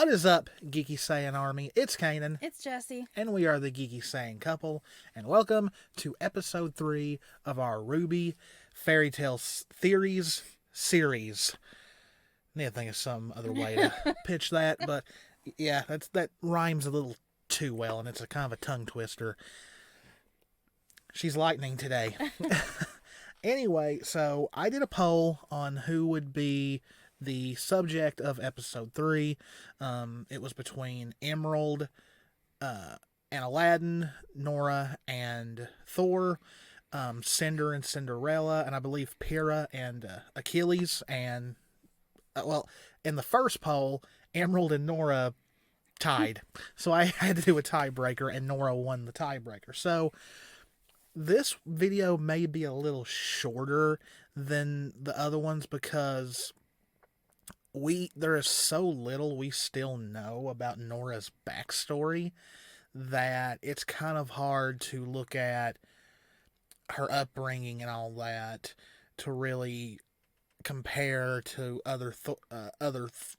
What is up, Geeky Saiyan Army? It's Kanan. It's Jessie. And we are the Geeky Saiyan couple. And welcome to episode 3 of our RWBY Fairytale Theories series. I need to think of some other way to pitch that, but yeah, that rhymes a little too well, and it's a kind of a tongue twister. She's lightning today. Anyway, so I did a poll on who would be the subject of episode 3. It was between Emerald and Aladdin, Nora and Thor, Cinder and Cinderella, and I believe Pyrrha and Achilles. And, in the first poll, Emerald and Nora tied. So I had to do a tiebreaker, and Nora won the tiebreaker. So this video may be a little shorter than the other ones because there is so little we still know about Nora's backstory that it's kind of hard to look at her upbringing and all that to really compare to other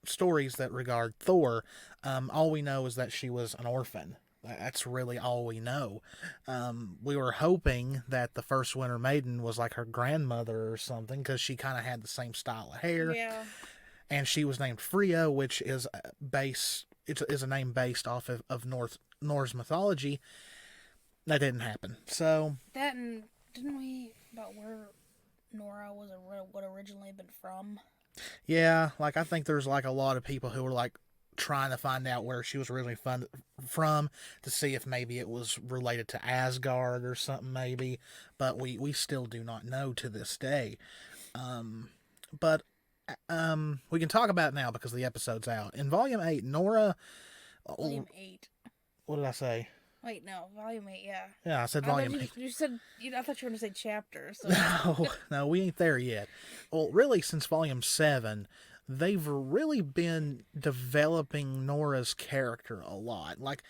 stories that regard Thor. All we know is that she was an orphan. That's really all we know. We were hoping that the first Winter Maiden was like her grandmother or something, because she kind of had the same style of hair. Yeah. And she was named Freya, which is a name based off of Norse mythology. That didn't happen. So That and didn't we about where Nora would originally been from? yeah, like I think there's like a lot of people who were like trying to find out where she was originally from to see if maybe it was related to Asgard or something maybe, but we still do not know to this day. But we can talk about it now because the episode's out. In Volume 8, Nora... Volume 8. What did I say? Wait, no, Volume 8, yeah. Yeah, I said Volume 8. You said... I thought you were going to say chapter. So. No, we ain't there yet. Well, really, since Volume 7... they've really been developing Nora's character a lot. Like,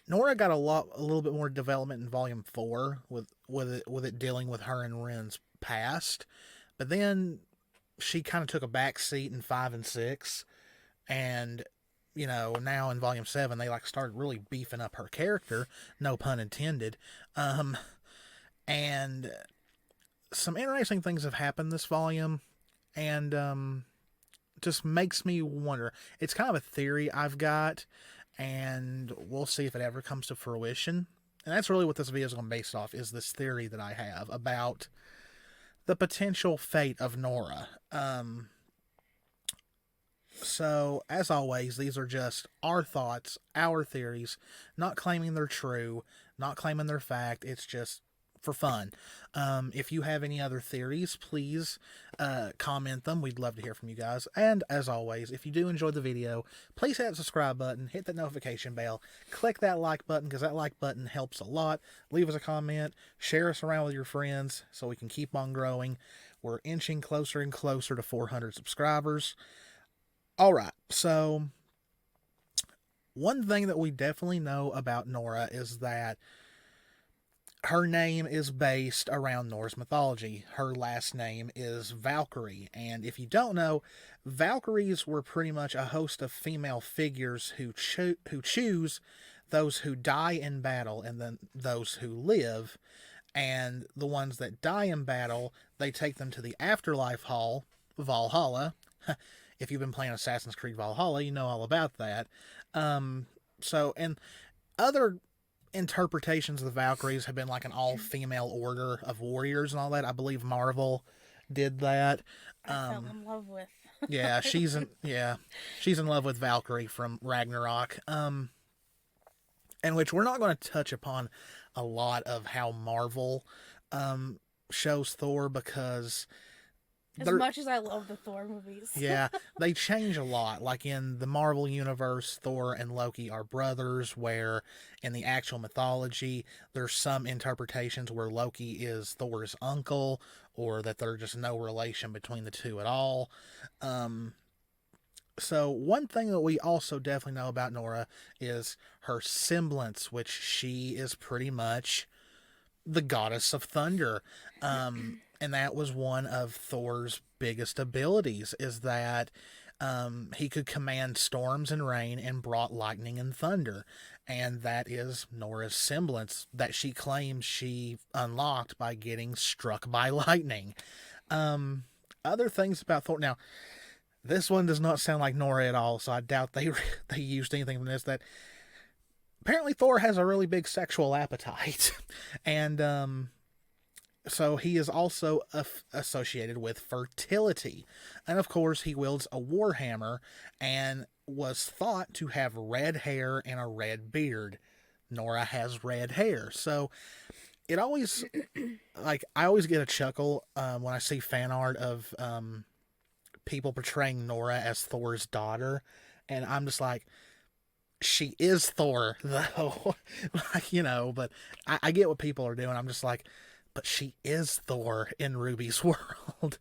Nora got a little bit more development in Volume 4 with it dealing with her and Ren's past. But then she kind of took a back seat in 5 and 6. And, now in Volume 7, they started really beefing up her character. No pun intended. And some interesting things have happened this volume. And, just makes me wonder. It's kind of a theory I've got, and we'll see if it ever comes to fruition. And that's really what this video is going to be based off, is this theory that I have about the potential fate of Nora. So, as always, these are just our thoughts, our theories, not claiming they're true, not claiming they're fact. It's just for fun. If you have any other theories, please comment them. We'd love to hear from you guys. And as always, if you do enjoy the video, please hit that subscribe button, hit that notification bell, click that like button, because that like button helps a lot. Leave us a comment, share us around with your friends so we can keep on growing. We're inching closer and closer to 400 subscribers. Alright, so one thing that we definitely know about Nora is that her name is based around Norse mythology. Her last name is Valkyrie. And if you don't know, Valkyries were pretty much a host of female figures who choose those who die in battle and then those who live. And the ones that die in battle, they take them to the afterlife hall, Valhalla. If you've been playing Assassin's Creed Valhalla, you know all about that. And other interpretations of the Valkyries have been like an all-female order of warriors and all that. I believe Marvel did that. I fell in love with. Yeah, she's in love with Valkyrie from Ragnarok. And which we're not going to touch upon a lot of how Marvel shows Thor, because as much as I love the Thor movies. Yeah, they change a lot. Like in the Marvel Universe, Thor and Loki are brothers, where in the actual mythology, there's some interpretations where Loki is Thor's uncle, or that there's just no relation between the two at all. So one thing that we also definitely know about Nora is her semblance, which she is pretty much the goddess of thunder. And that was one of Thor's biggest abilities, is that He could command storms and rain and brought lightning and thunder. And that is Nora's semblance that she claims she unlocked by getting struck by lightning. Other things about Thor. Now, this one does not sound like Nora at all, so I doubt they used anything from this. That apparently Thor has a really big sexual appetite, and so he is also associated with fertility. And of course, he wields a warhammer and was thought to have red hair and a red beard. Nora has red hair. So it always, I always get a chuckle when I see fan art of people portraying Nora as Thor's daughter. And I'm just like, she is Thor, though. But I get what people are doing. I'm just like, but she is Thor in RWBY's world.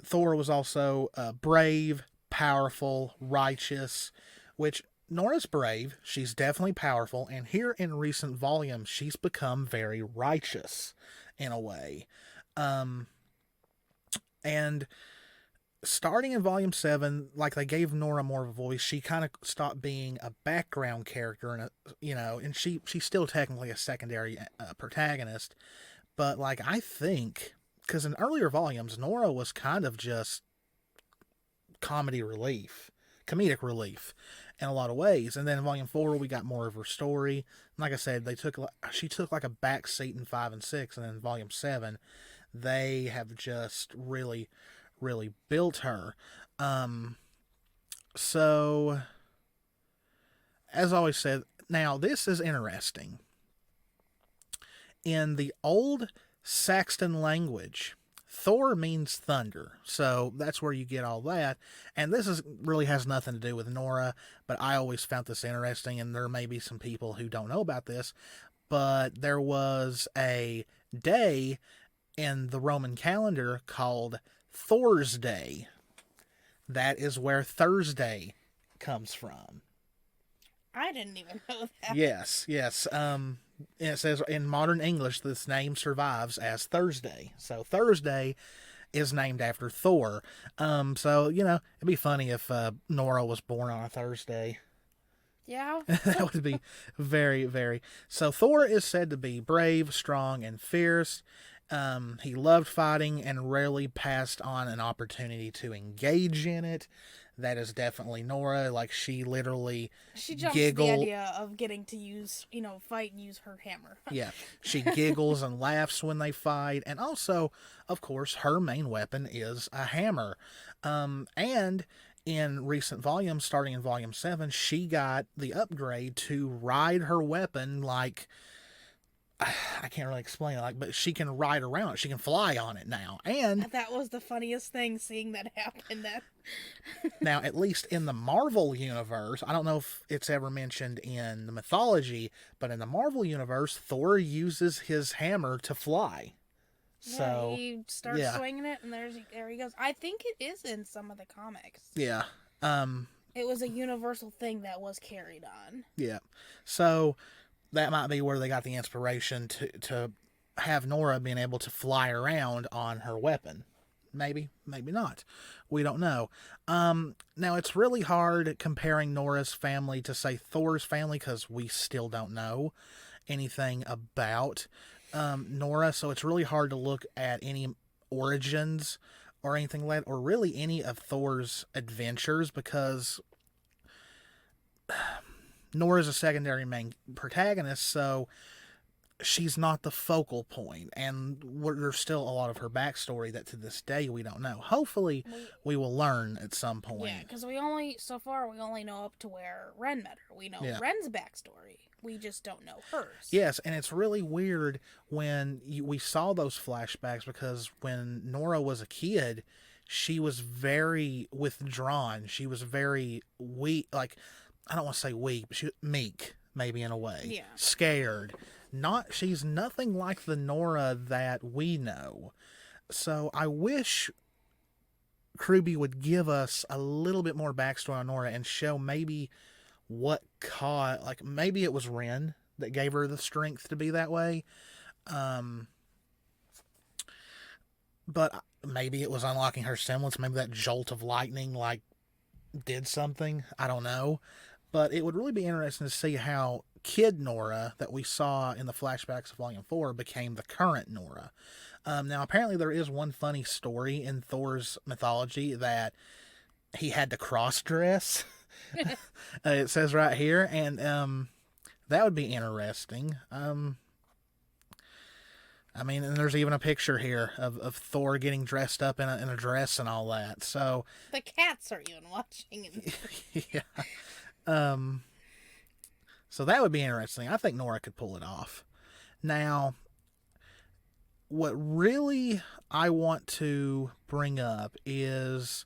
Thor was also brave, powerful, righteous, which Nora's brave. She's definitely powerful. And here in recent volumes, she's become very righteous in a way. And starting in volume 7, they gave Nora more of a voice. She kind of stopped being a background character, and she's still technically a secondary protagonist. But I think, because in earlier volumes, Nora was kind of just comedic relief in a lot of ways. And then in volume 4, we got more of her story. Like I said, she took a back seat in 5 and 6, and then in volume 7, they have just really built her. So, as I always said, now this is interesting. In the old Saxon language, Thor means thunder. So that's where you get all that. And this really has nothing to do with Nora, but I always found this interesting, and there may be some people who don't know about this, but there was a day in the Roman calendar called Thor's Day. That is where Thursday comes from. I didn't even know that. Yes. It says in modern English this name survives as Thursday. So Thursday is named after Thor. So, it'd be funny if Nora was born on a Thursday. Yeah. That would be very, very... So Thor is said to be brave, strong, and fierce. He loved fighting and rarely passed on an opportunity to engage in it. That is definitely Nora. She literally jumps at the idea of getting to use, fight and use her hammer. Yeah. She giggles and laughs when they fight. And also, of course, her main weapon is a hammer. And in recent volumes, starting in volume 7, she got the upgrade to ride her weapon I can't really explain it, but she can ride around it. She can fly on it now. And that was the funniest thing, seeing that happen. Now, at least in the Marvel universe, I don't know if it's ever mentioned in the mythology, but in the Marvel universe, Thor uses his hammer to fly. So he starts swinging it, and there he goes. I think it is in some of the comics. Yeah. It was a universal thing that was carried on. Yeah. So that might be where they got the inspiration to have Nora being able to fly around on her weapon. Maybe not. We don't know. Now, it's really hard comparing Nora's family to, say, Thor's family, because we still don't know anything about Nora, so it's really hard to look at any origins or anything like that, or really any of Thor's adventures, because Nora's a secondary main protagonist, so she's not the focal point, and there's still a lot of her backstory that to this day we don't know. Hopefully we will learn at some point. Yeah, because we only know up to where Ren met her. We know Ren's backstory. We just don't know hers. Yes, and it's really weird when we saw those flashbacks, because when Nora was a kid, she was very withdrawn. She was very weak, I don't want to say weak, but she was meek, maybe in a way. Yeah. Scared. She's nothing like the Nora that we know. So I wish RWBY would give us a little bit more backstory on Nora and show maybe what maybe it was Ren that gave her the strength to be that way. But maybe it was unlocking her semblance. Maybe that jolt of lightning, like, did something. I don't know. But it would really be interesting to see how Kid Nora that we saw in the flashbacks of Volume 4 became the current Nora. Now, apparently there is one funny story in Thor's mythology that he had to cross-dress. It says right here, and that would be interesting. I mean, and there's even a picture here of Thor getting dressed up in a dress and all that. So the cats are even watching. Yeah. So that would be interesting. I think Nora could pull it off. Now, what really I want to bring up is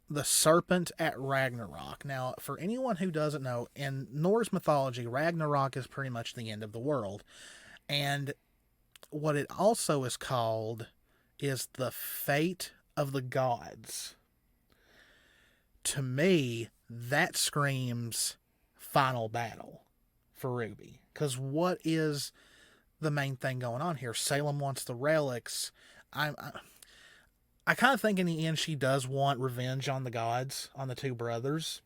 the serpent at Ragnarok. Now, for anyone who doesn't know, in Norse mythology, Ragnarok is pretty much the end of the world. And what it also is called is the fate of the gods. To me, that screams final battle for RWBY. Because what is the main thing going on here? Salem wants the relics. I kind of think in the end she does want revenge on the gods, on the two brothers.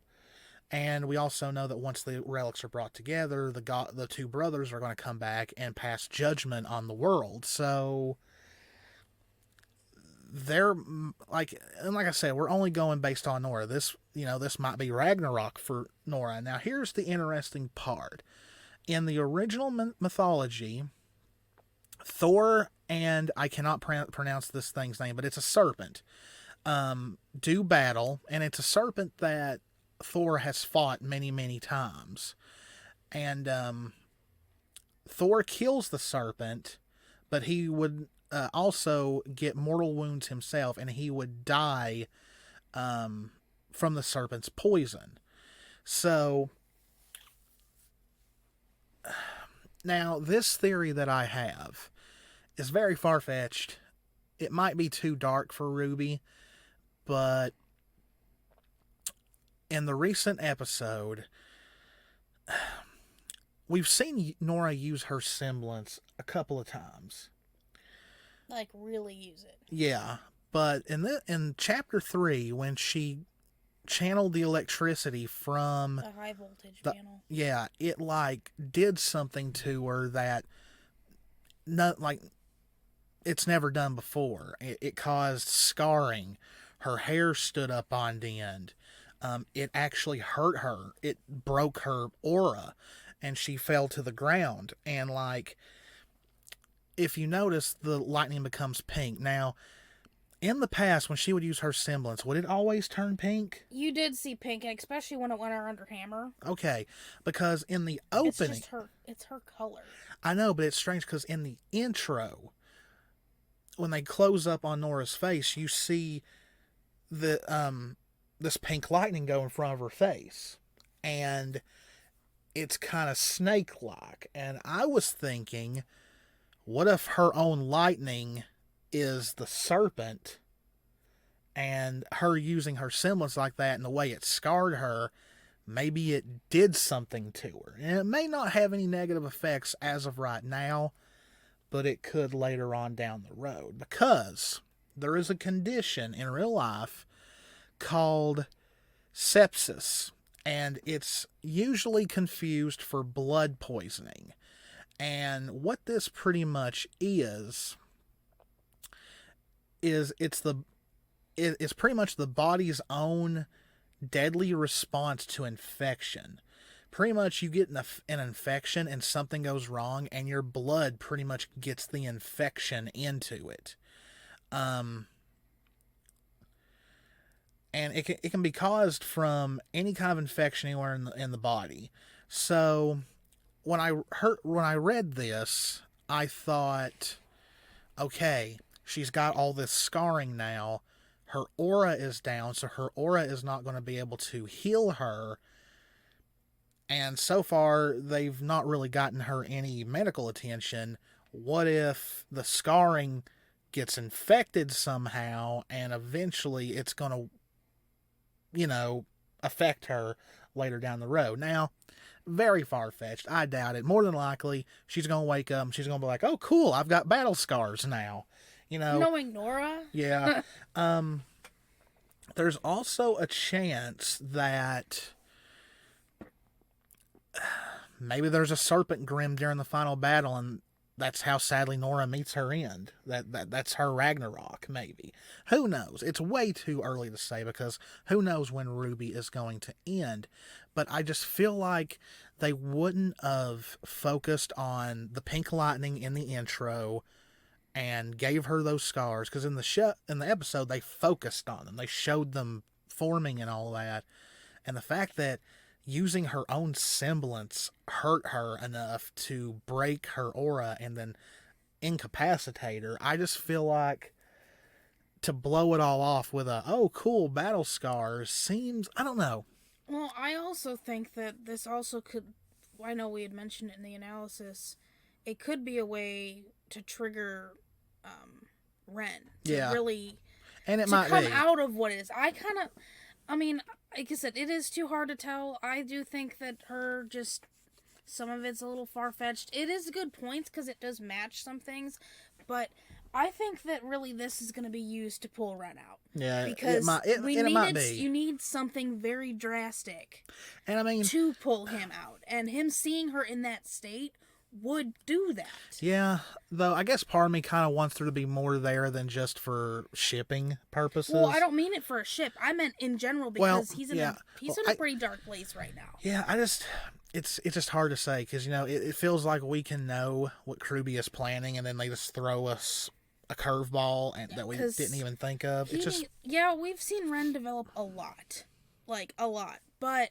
And we also know that once the relics are brought together, the two brothers are going to come back and pass judgment on the world. So they're like I said, we're only going based on Nora. This might be Ragnarok for Nora. Now, here's the interesting part. In the original mythology, Thor and I cannot pronounce this thing's name, but it's a serpent, do battle, and it's a serpent that Thor has fought many, many times. And Thor kills the serpent, but he would also get mortal wounds himself, and he would die from the serpent's poison. So now this theory that I have is very far-fetched. It might be too dark for RWBY, but in the recent episode, we've seen Nora use her semblance a couple of times. Like, really use it. Yeah, but in chapter 3, when she channeled the electricity from the high voltage panel. Yeah, it like did something to her that it's never done before. It caused scarring. Her hair stood up on end. It actually hurt her. It broke her aura, and she fell to the ground. And if you notice, the lightning becomes pink. Now, in the past, when she would use her semblance, would it always turn pink? You did see pink, and especially when it went under hammer. Okay, because in the opening... It's her color. I know, but it's strange because in the intro, when they close up on Nora's face, you see this pink lightning go in front of her face. And it's kind of snake-like. And I was thinking, what if her own lightning is the serpent, and her using her semblance like that and the way it scarred her, maybe it did something to her. And it may not have any negative effects as of right now, but it could later on down the road, because there is a condition in real life called sepsis, and it's usually confused for blood poisoning. And what this pretty much is it's pretty much the body's own deadly response to infection. Pretty much you get an infection and something goes wrong, and your blood pretty much gets the infection into it. And it can be caused from any kind of infection anywhere in the body. So when I read this, I thought, okay, she's got all this scarring now. Her aura is down, so her aura is not going to be able to heal her. And so far, they've not really gotten her any medical attention. What if the scarring gets infected somehow, and eventually it's going to, affect her later down the road? Now, very far-fetched. I doubt it. More than likely, she's going to wake up and she's going to be like, oh, cool, I've got battle scars now. You know, knowing Nora. yeah. There's also a chance that maybe there's a serpent grim during the final battle, and that's how sadly Nora meets her end. That's her Ragnarok, maybe. Who knows? It's way too early to say because who knows when RWBY is going to end. But I just feel like they wouldn't have focused on the pink lightning in the intro and gave her those scars, because in the episode they focused on them. They showed them forming and all that. And the fact that using her own semblance hurt her enough to break her aura and then incapacitate her, I just feel like to blow it all off with oh cool, battle scars seems, I don't know. Well, I also think that this also could, I know we had mentioned it in the analysis, it could be a way to trigger Ren to really, and it to might come be out of what it is. I mean, like I said, it is too hard to tell. I do think that her just, some of it's a little far-fetched. It is good points because it does match some things, but I think that really this is going to be used to pull Ren out. Yeah, because it might be. You need something very drastic, and I mean, to pull him out, and him seeing her in that state would do that. Yeah, though I guess part of me kind of wants there to be more there than just for shipping purposes. Well, I don't mean it for a ship. I meant in general because he's in a pretty dark place right now. Yeah, it's just hard to say because it feels like we can know what RWBY is planning and then they just throw us a curveball and that we didn't even think of. We've seen Ren develop a lot, but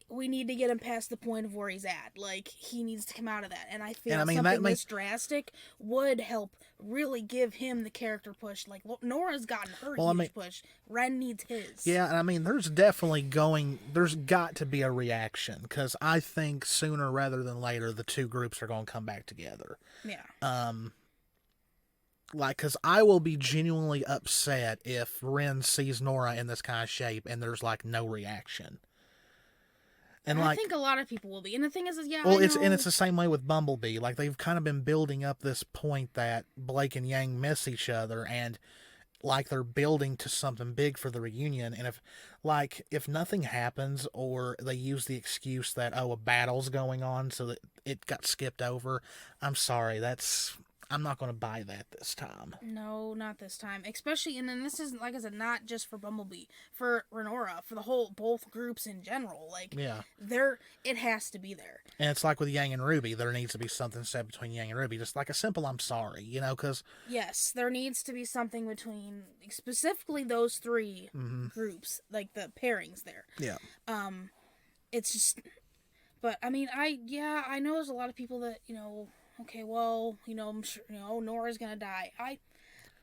we need to get him past the point of where he's at. Like, he needs to come out of that. And I feel something this drastic would help really give him the character push. Like, Nora's gotten her huge push. Ren needs his. Yeah, and I mean, there's got to be a reaction. Because I think sooner rather than later, the two groups are going to come back together. Yeah. Because I will be genuinely upset if Ren sees Nora in this kind of shape and there's, no reaction. And I think a lot of people will be. And the thing is it's the same way with Bumblebee. Like, they've kind of been building up this point that Blake and Yang miss each other, and they're building to something big for the reunion. And if nothing happens, or they use the excuse that a battle's going on so that it got skipped over, I'm sorry, I'm not going to buy that this time. No, not this time. Especially, and then this isn't, like I said, not just for Bumblebee, for Nora, for both groups in general. It has to be there. And it's like with Yang and RWBY, there needs to be something said between Yang and RWBY, just like a simple "I'm sorry," because yes, there needs to be something between specifically those three groups, like the pairings there. Yeah. It's just, but I mean, I know there's a lot of people that okay, well, I'm sure, Nora's gonna die.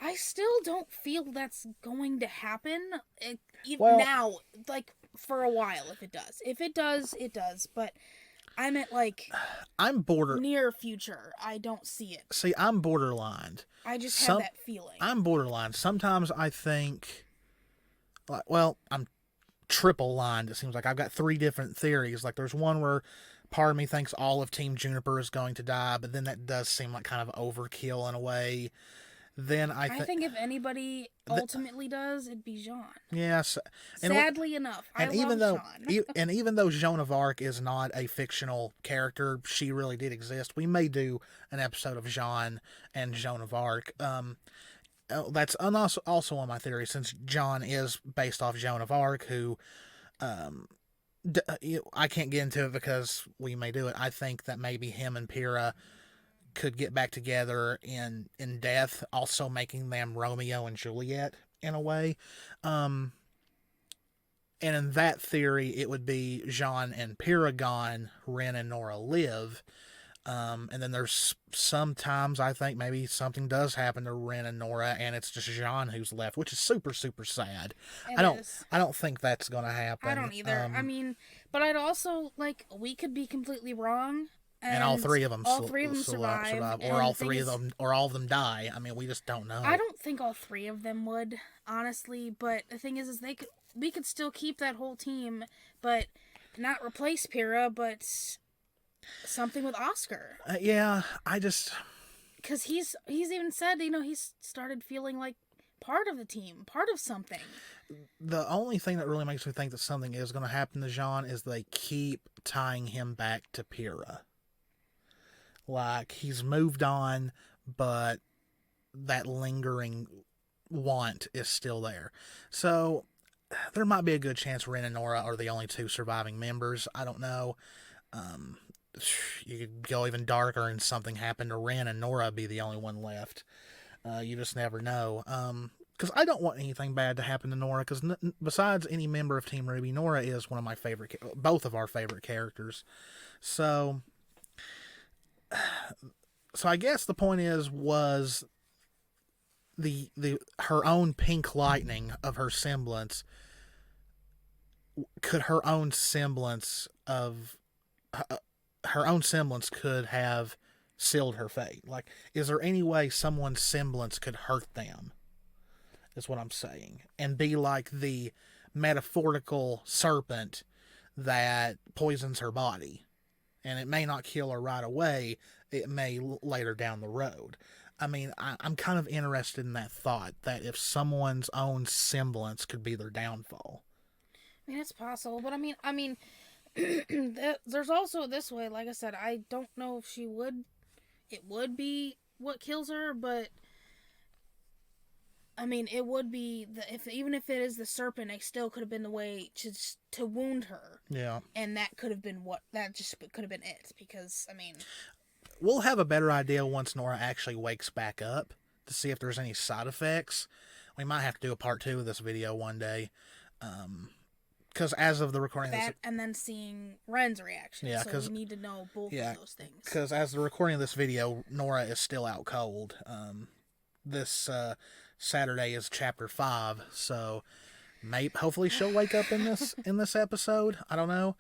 I still don't feel that's going to happen now, for a while, if it does. If it does, it does, but I meant, I'm near future. I don't see it. See, I'm borderline. I just have that feeling. I'm borderline. Sometimes I think, I'm triple lined. It seems like I've got three different theories. There's one where part of me thinks all of Team Juniper is going to die, but then that does seem like kind of overkill in a way. Then I think if anybody ultimately does, it'd be Jean. Yes. Sadly enough, even though Joan of Arc is not a fictional character, she really did exist. We may do an episode of Jean and Joan of Arc. That's also on my theory, since John is based off Joan of Arc, who I can't get into it because we may do it. I think that maybe him and Pyrrha could get back together in death, also making them Romeo and Juliet in a way. And in that theory, it would be Jean and Pyrrha gone, Ren and Nora live. And then there's sometimes I think maybe something does happen to Ren and Nora, and it's just Jean who's left, which is super, super sad. I don't think that's gonna happen. I don't either. I mean, but I'd also we could be completely wrong. And all three of them survive, or all three of them, or all of them die. I mean, we just don't know. I don't think all three of them would, honestly. But the thing is we could still keep that whole team, but not replace Pyrrha, but something with Oscar. Yeah, I just because he's even said, he's started feeling like part of the team, part of something. The only thing that really makes me think that something is going to happen to Jean is they keep tying him back to Pyrrha. Like, he's moved on, but that lingering want is still there. So there might be a good chance Ren and Nora are the only two surviving members. I don't know. You could go even darker and something happened to Ren and Nora be the only one left. You just never know. Because I don't want anything bad to happen to Nora, because besides any member of Team RWBY, Nora is one of my favorite, both of our favorite characters. So I guess the point was her own pink lightning of her semblance, could her own semblance could have sealed her fate. Like, is there any way someone's semblance could hurt them? Is what I'm saying. And be like the metaphorical serpent that poisons her body. And it may not kill her right away. It may later down the road. I mean, I'm kind of interested in that thought, that if someone's own semblance could be their downfall. I mean, it's possible, but I mean, there's also this way. Like I said, I don't know if it would be what kills her, but I mean, it would be even if it is the serpent, it still could have been the way to wound her. Yeah, and that could have been it, because I mean, we'll have a better idea once Nora actually wakes back up to see if there's any side effects. We might have to do a part 2 of this video one day. Because as of the recording of this, and then seeing Ren's reaction, yeah, so we need to know both of those things. Because as the recording of this video, Nora is still out cold. This Saturday is chapter 5, so hopefully she'll wake up in this episode. I don't know.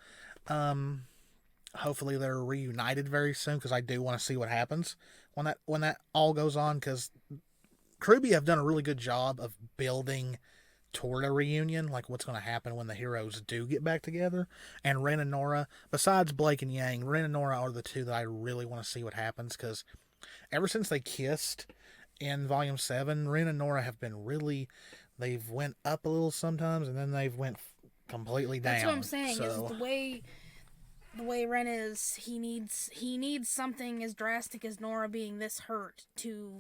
Hopefully they're reunited very soon, because I do want to see what happens when that all goes on. Because RWBY have done a really good job of building toward a reunion, like what's going to happen when the heroes do get back together. And Ren and Nora, besides Blake and Yang, Ren and Nora are the two that I really want to see what happens, because ever since they kissed in Volume 7, Ren and Nora have been they've went up a little sometimes, and then they've went completely down. That's what I'm saying, is the way Ren is, he needs something as drastic as Nora being this hurt to,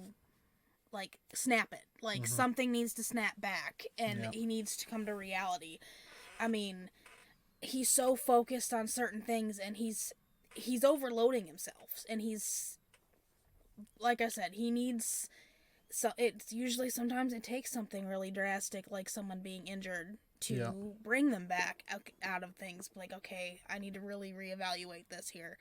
like, snap it. Like, something needs to snap back, and he needs to come to reality. I mean, he's so focused on certain things, and he's overloading himself, and he's, like I said, he needs, so it's usually, sometimes it takes something really drastic, like someone being injured, to bring them back out of things. Like, okay, I need to really reevaluate this here.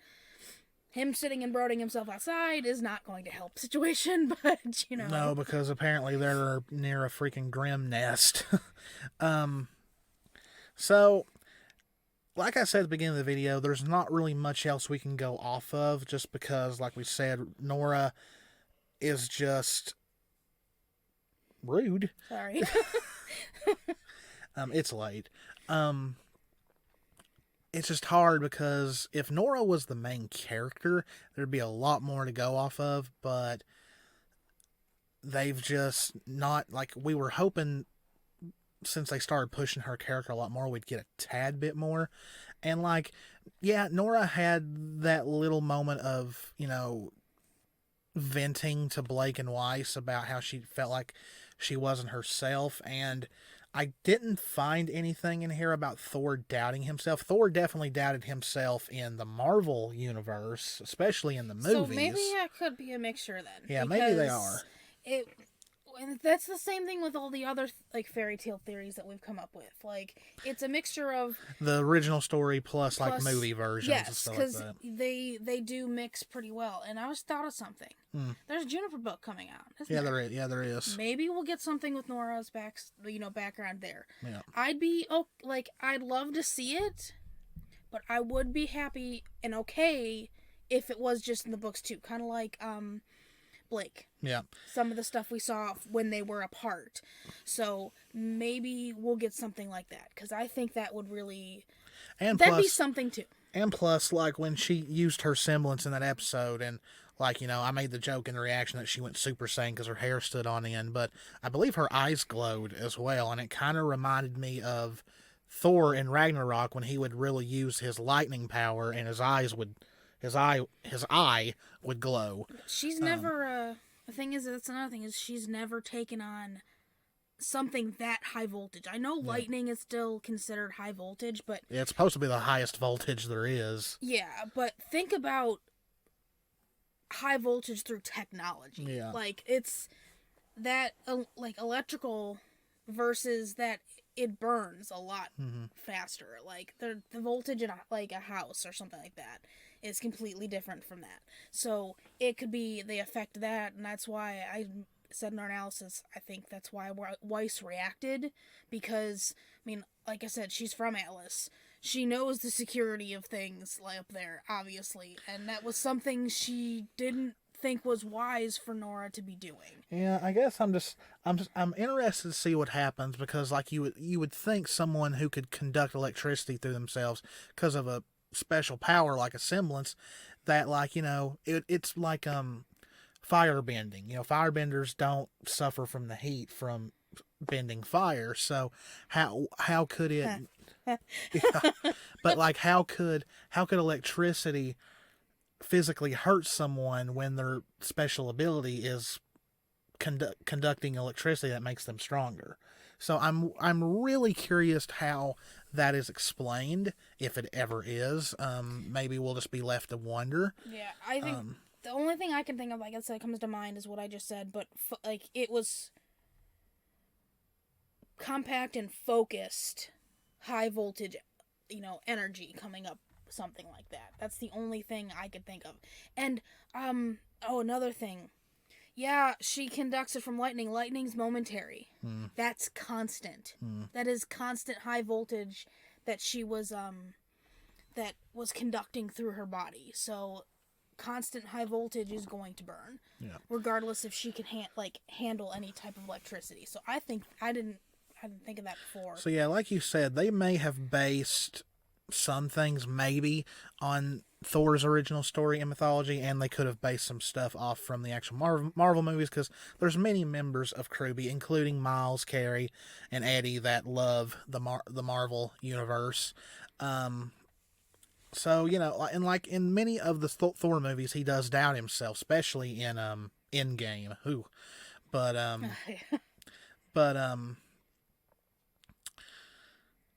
Him sitting and brooding himself outside is not going to help the situation, but, No, because apparently they're near a freaking grim nest. So, like I said at the beginning of the video, there's not really much else we can go off of, just because, like we said, Nora is just rude. Sorry. It's late. It's just hard, because if Nora was the main character, there'd be a lot more to go off of, but they've just not, like, we were hoping, since they started pushing her character a lot more, we'd get a tad bit more. And, like, yeah, Nora had that little moment of, venting to Blake and Weiss about how she felt like she wasn't herself, and I didn't find anything in here about Thor doubting himself. Thor definitely doubted himself in the Marvel universe, especially in the movies. So maybe that could be a mixture then. Yeah, maybe they are. And that's the same thing with all the other fairy tale theories that we've come up with. Like, it's a mixture of the original story plus like movie versions and stuff like that. Yes, because they do mix pretty well. And I just thought of something. There's a Juniper book coming out. Isn't there? There is. Maybe we'll get something with Nora's background there. Yeah. I'd love to see it, but I would be happy and okay if it was just in the books too. Kind of like Blake. Yeah. Some of the stuff we saw when they were apart. So maybe we'll get something like that, because I think that would really... that'd be something too. And plus, like, when she used her semblance in that episode, and Like, I made the joke in the reaction that she went Super Saiyan because her hair stood on end, but I believe her eyes glowed as well, and it kind of reminded me of Thor in Ragnarok when he would really use his lightning power and his eye would glow. She's never. The thing is, that's another thing is she's never taken on something that high voltage. I know lightning is still considered high voltage, but Yeah, it's supposed to be the highest voltage there is. yeah, but think about high voltage through technology. Yeah. Like it's that like electrical versus that it burns a lot faster. Like the voltage in like a house or something like that is completely different from that. So it could be they affect that, and that's why I said in our analysis, I think that's why Weiss reacted, because I mean, like I said, she's from Atlas. She knows the security of things up there, obviously, and that was something she didn't think was wise for Nora to be doing. Yeah, I guess I'm interested to see what happens, because like you would think someone who could conduct electricity through themselves because of a special power like a semblance, that like it's like fire bending. Firebenders don't suffer from the heat from bending fire, so how could it yeah, but like how could electricity physically hurt someone when their special ability is conducting electricity that makes them stronger? So I'm really curious how that is explained, if it ever is. Maybe we'll just be left to wonder. Yeah, I think the only thing I can think of, I guess, that comes to mind is what I just said, but like it was compact and focused, high voltage, energy coming up, something like that. That's the only thing I could think of. And another thing. Yeah, she conducts it from lightning. Lightning's momentary. That's constant. That is constant high voltage that she was conducting through her body. So constant high voltage is going to burn, regardless if she can handle any type of electricity. So I think I didn't think of that before. So yeah, like you said, they may have based some things maybe on Thor's original story and mythology, and they could have based some stuff off from the actual Marvel movies, because there's many members of RWBY, including Miles, Carrie, and Eddie, that love the Marvel universe. So and like in many of the Thor movies, he does doubt himself, especially in Endgame. But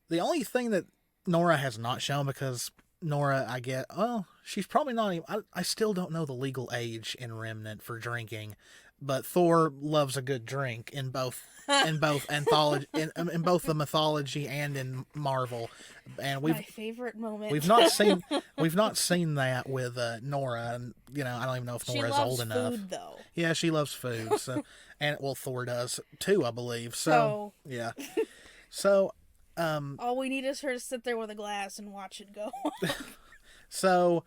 the only thing that Nora has not shown, because Nora, I get, she's probably not even, I still don't know the legal age in Remnant for drinking, but Thor loves a good drink in both anthology, in both the mythology and in Marvel. And my favorite moment. We've not seen that with Nora, and I don't even know if Nora's old enough. Food, though. Yeah, she loves food. So, and Thor does too, I believe. So yeah. So all we need is her to sit there with a glass and watch it go. So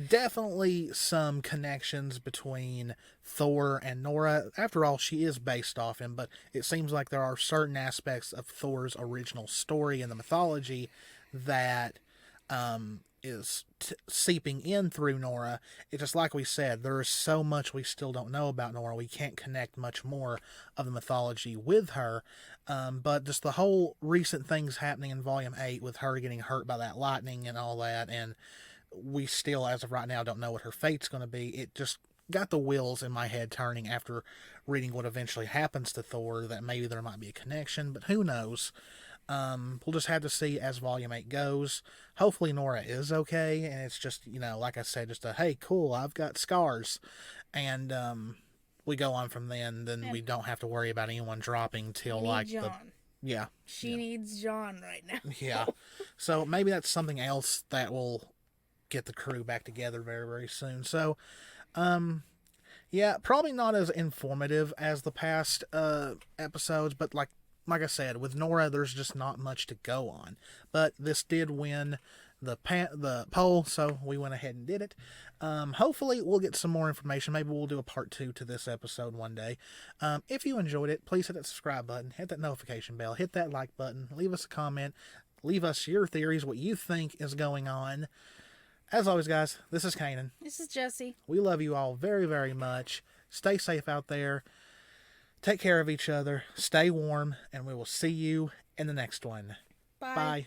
definitely some connections between Thor and Nora. After all, she is based off him, but it seems like there are certain aspects of Thor's original story in the mythology that is seeping in through Nora. It's just like we said, there is so much we still don't know about Nora. We can't connect much more of the mythology with her. But just the whole recent things happening in Volume 8 with her getting hurt by that lightning and all that, and we still, as of right now, don't know what her fate's going to be. It just got the wheels in my head turning after reading what eventually happens to Thor, that maybe there might be a connection, but who knows? We'll just have to see as Volume 8 goes. Hopefully Nora is okay, and it's just, like I said, just a, hey, cool, I've got scars. And we go on from then we don't have to worry about anyone dropping till like John. She needs John right now. Yeah. So maybe that's something else that will get the crew back together very, very soon. So, yeah, probably not as informative as the past episodes, but like I said, with Nora, there's just not much to go on. But this did win the poll, so we went ahead and did it. Hopefully we'll get some more information. Maybe we'll do a part 2 to this episode one day. If you enjoyed it, please hit that subscribe button, hit that notification bell, hit that like button, leave us a comment, leave us your theories, what you think is going on. As always, guys, this is Kanan. This is Jessie. We love you all very, very much. Stay safe out there. Take care of each other. Stay warm. And we will see you in the next one. Bye. Bye.